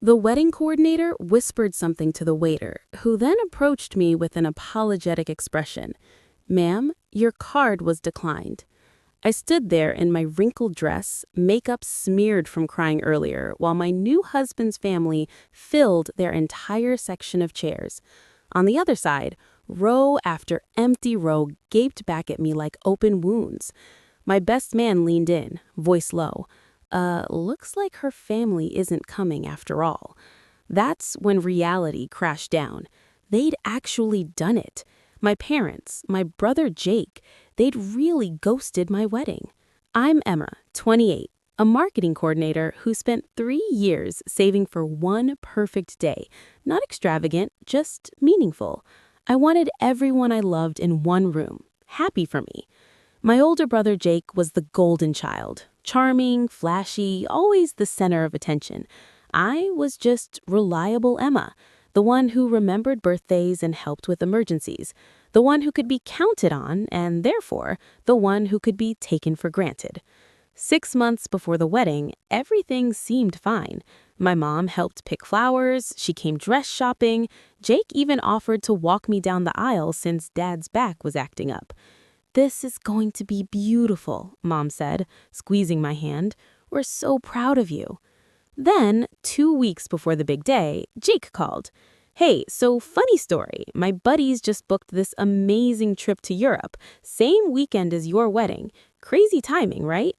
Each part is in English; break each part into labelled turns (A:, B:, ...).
A: The wedding coordinator whispered something to the waiter, who then approached me with an apologetic expression. "Ma'am, your card was declined." I stood there in my wrinkled dress, makeup smeared from crying earlier, while my new husband's family filled their entire section of chairs. On the other side, row after empty row gaped back at me like open wounds. My best man leaned in, voice low. Looks like her family isn't coming after all." That's when reality crashed down. They'd actually done it. My parents, my brother Jake, they'd really ghosted my wedding. I'm Emma, 28, a marketing coordinator who spent 3 years saving for one perfect day. Not extravagant, just meaningful. I wanted everyone I loved in one room, happy for me. My older brother Jake was the golden child. Charming, flashy, always the center of attention. I was just reliable Emma, the one who remembered birthdays and helped with emergencies, the one who could be counted on, and therefore, the one who could be taken for granted. 6 months before the wedding, everything seemed fine. My mom helped pick flowers, she came dress shopping, Jake even offered to walk me down the aisle since Dad's back was acting up. "This is going to be beautiful," Mom said, squeezing my hand. "We're so proud of you." Then, 2 weeks before the big day, Jake called. "Hey, so funny story. My buddies just booked this amazing trip to Europe, same weekend as your wedding. Crazy timing, right?"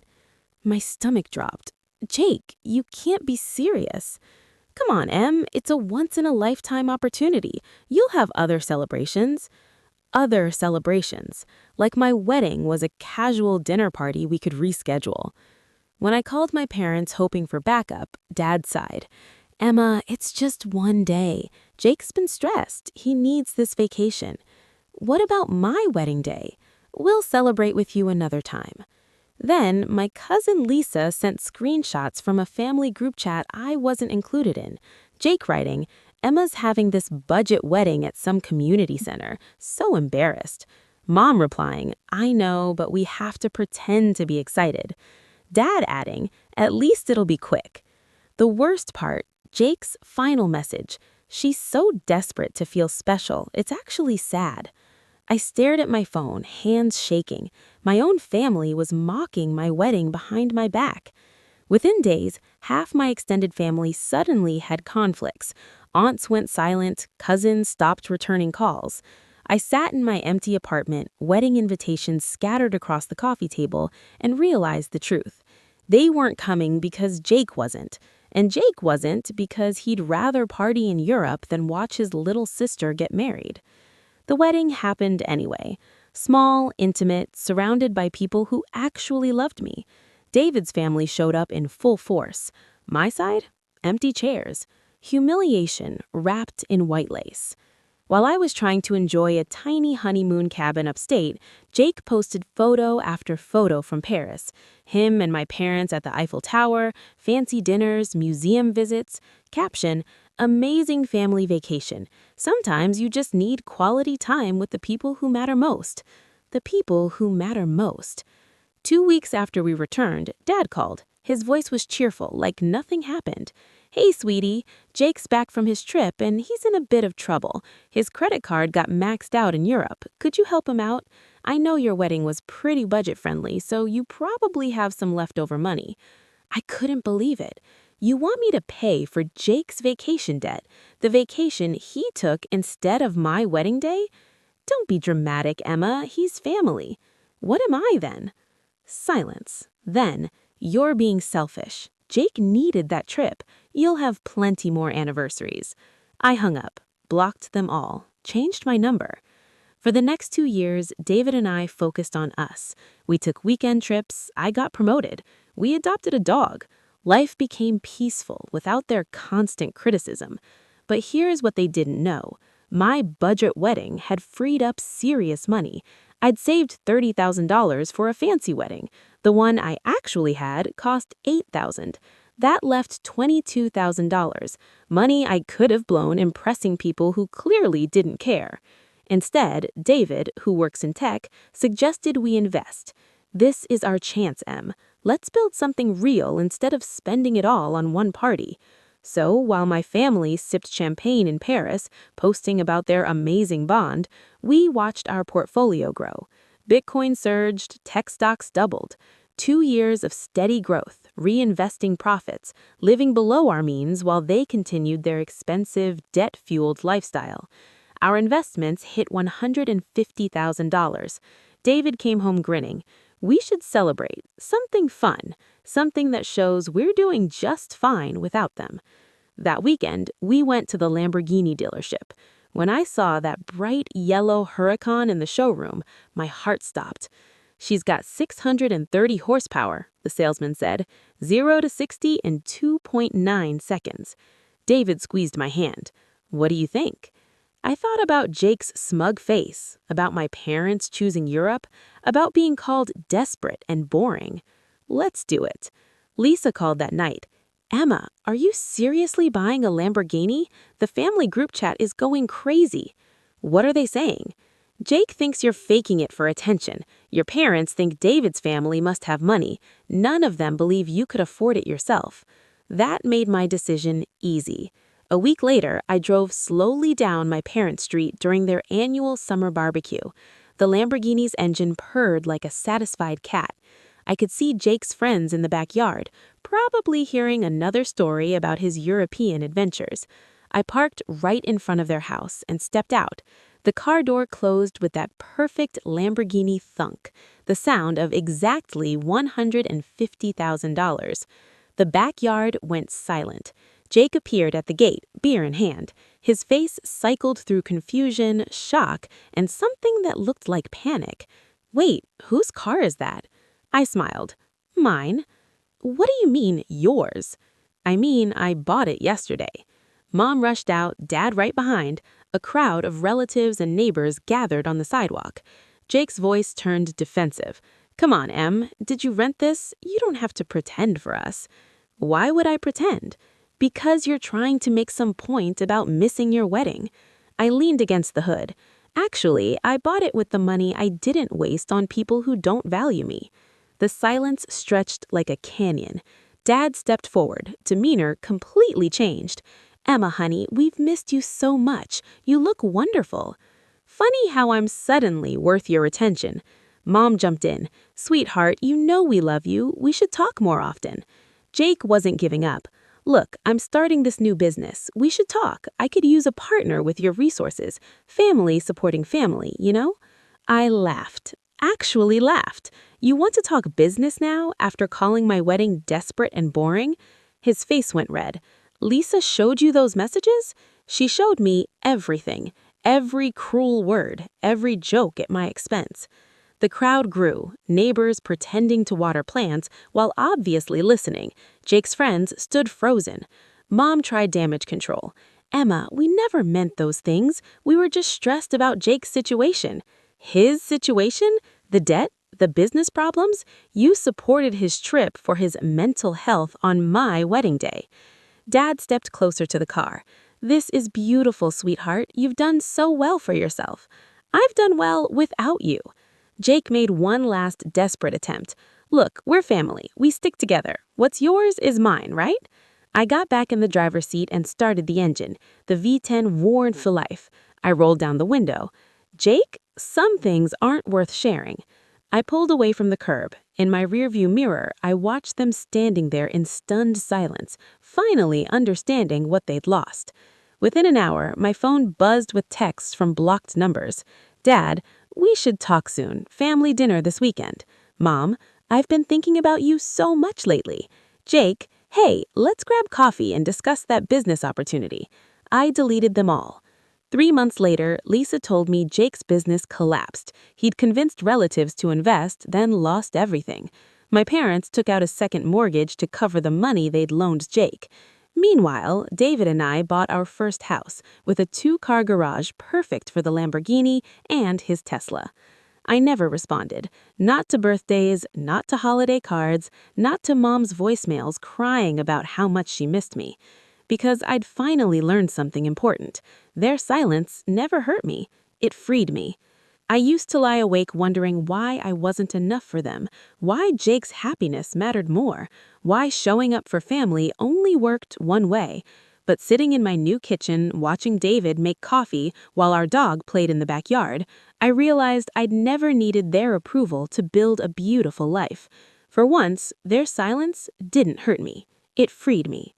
A: My stomach dropped. "Jake, you can't be serious." "Come on, Em, it's a once-in-a-lifetime opportunity. You'll have other celebrations." Other celebrations, like my wedding was a casual dinner party we could reschedule. When I called my parents hoping for backup, Dad sighed. "Emma, it's just one day. Jake's been stressed. He needs this vacation." "What about my wedding day?" "We'll celebrate with you another time." Then my cousin Lisa sent screenshots from a family group chat I wasn't included in. Jake writing, "Emma's having this budget wedding at some community center. So embarrassed." Mom replying, "I know, but we have to pretend to be excited." Dad adding, "At least it'll be quick." The worst part, Jake's final message. "She's so desperate to feel special, it's actually sad." I stared at my phone, hands shaking. My own family was mocking my wedding behind my back. Within days, half my extended family suddenly had conflicts. Aunts went silent, cousins stopped returning calls. I sat in my empty apartment, wedding invitations scattered across the coffee table, and realized the truth. They weren't coming because Jake wasn't. And Jake wasn't because he'd rather party in Europe than watch his little sister get married. The wedding happened anyway. Small, intimate, surrounded by people who actually loved me. David's family showed up in full force. My side? Empty chairs. Humiliation wrapped in white lace. While I was trying to enjoy a tiny honeymoon cabin upstate, Jake posted photo after photo from Paris. Him and my parents at the Eiffel Tower, fancy dinners, museum visits. Caption, "Amazing family vacation. Sometimes you just need quality time with the people who matter most." The people who matter most. 2 weeks after we returned, Dad called. His voice was cheerful, like nothing happened. "Hey, sweetie, Jake's back from his trip and he's in a bit of trouble. His credit card got maxed out in Europe. Could you help him out? I know your wedding was pretty budget-friendly, so you probably have some leftover money." I couldn't believe it. "You want me to pay for Jake's vacation debt, the vacation he took instead of my wedding day? Don't be dramatic, Emma. He's family." "What am I then?" Silence. Then, "You're being selfish. Jake needed that trip. You'll have plenty more anniversaries." I hung up, blocked them all, changed my number. For the next 2 years, David and I focused on us. We took weekend trips. I got promoted. We adopted a dog. Life became peaceful without their constant criticism. But here's what they didn't know. My budget wedding had freed up serious money. I'd saved $30,000 for a fancy wedding. The one I actually had cost $8,000. That left $22,000, money I could have blown impressing people who clearly didn't care. Instead, David, who works in tech, suggested we invest. "This is our chance, Em. Let's build something real instead of spending it all on one party." So while my family sipped champagne in Paris, posting about their amazing bond, we watched our portfolio grow. Bitcoin surged, tech stocks doubled. 2 years of steady growth, reinvesting profits, living below our means while they continued their expensive, debt-fueled lifestyle. Our investments hit $150,000. David came home grinning. We should celebrate. Something fun. Something that shows we're doing just fine without them. That weekend, we went to the Lamborghini dealership. When I saw that bright yellow Huracan in the showroom, my heart stopped. She's got 630 horsepower, the salesman said, 0 to 60 in 2.9 seconds. David squeezed my hand. What do you think? I thought about Jake's smug face, about my parents choosing Europe, about being called desperate and boring. Let's do it. Lisa called that night. Emma, are you seriously buying a Lamborghini? The family group chat is going crazy. What are they saying? Jake thinks you're faking it for attention. Your parents think David's family must have money. None of them believe you could afford it yourself. That made my decision easy. A week later, I drove slowly down my parents' street during their annual summer barbecue. The Lamborghini's engine purred like a satisfied cat. I could see Jake's friends in the backyard, probably hearing another story about his European adventures. I parked right in front of their house and stepped out. The car door closed with that perfect Lamborghini thunk, the sound of exactly $150,000. The backyard went silent. Jake appeared at the gate, beer in hand. His face cycled through confusion, shock, and something that looked like panic. Wait, whose car is that? I smiled. Mine. What do you mean, yours? I mean, I bought it yesterday. Mom rushed out, Dad right behind. A crowd of relatives and neighbors gathered on the sidewalk. Jake's voice turned defensive. Come on, Em, did you rent this? You don't have to pretend for us. Why would I pretend? Because you're trying to make some point about missing your wedding. I leaned against the hood. Actually, I bought it with the money I didn't waste on people who don't value me. The silence stretched like a canyon. Dad stepped forward, demeanor completely changed. Emma, honey, we've missed you so much. You look wonderful. Funny how I'm suddenly worth your attention. Mom jumped in. Sweetheart, you know we love you. We should talk more often. Jake wasn't giving up. Look, I'm starting this new business. We should talk. I could use a partner with your resources. Family supporting family, you know? I laughed. Actually laughed. You want to talk business now after calling my wedding desperate and boring? His face went red. Lisa showed you those messages? She showed me everything. Every cruel word, every joke at my expense. The crowd grew, neighbors pretending to water plants while obviously listening. Jake's friends stood frozen. Mom tried damage control. Emma, we never meant those things. We were just stressed about Jake's situation. His situation? The debt? The business problems? You supported his trip for his mental health on my wedding day. Dad stepped closer to the car. This is beautiful, sweetheart. You've done so well for yourself. I've done well without you. Jake made one last desperate attempt. Look, we're family. We stick together. What's yours is mine, right? I got back in the driver's seat and started the engine. The V10 warned for life. I rolled down the window. Jake, some things aren't worth sharing. I pulled away from the curb. In my rearview mirror, I watched them standing there in stunned silence, finally understanding what they'd lost. Within an hour, my phone buzzed with texts from blocked numbers. Dad, we should talk soon. Family dinner this weekend. Mom, I've been thinking about you so much lately. Jake, hey, let's grab coffee and discuss that business opportunity. I deleted them all. 3 months later, Lisa told me Jake's business collapsed. He'd convinced relatives to invest, then lost everything. My parents took out a second mortgage to cover the money they'd loaned Jake. Meanwhile, David and I bought our first house, with a 2-car garage perfect for the Lamborghini and his Tesla. I never responded. Not to birthdays, not to holiday cards, not to Mom's voicemails crying about how much she missed me. Because I'd finally learned something important. Their silence never hurt me. It freed me. I used to lie awake wondering why I wasn't enough for them, why Jake's happiness mattered more, why showing up for family only worked one way. But sitting in my new kitchen, watching David make coffee while our dog played in the backyard, I realized I'd never needed their approval to build a beautiful life. For once, their silence didn't hurt me. It freed me.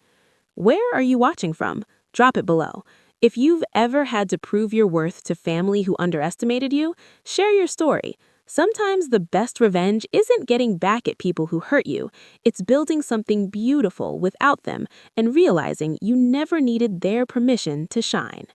A: Where are you watching from? Drop it below. If you've ever had to prove your worth to family who underestimated you, share your story. Sometimes the best revenge isn't getting back at people who hurt you. It's building something beautiful without them and realizing you never needed their permission to shine.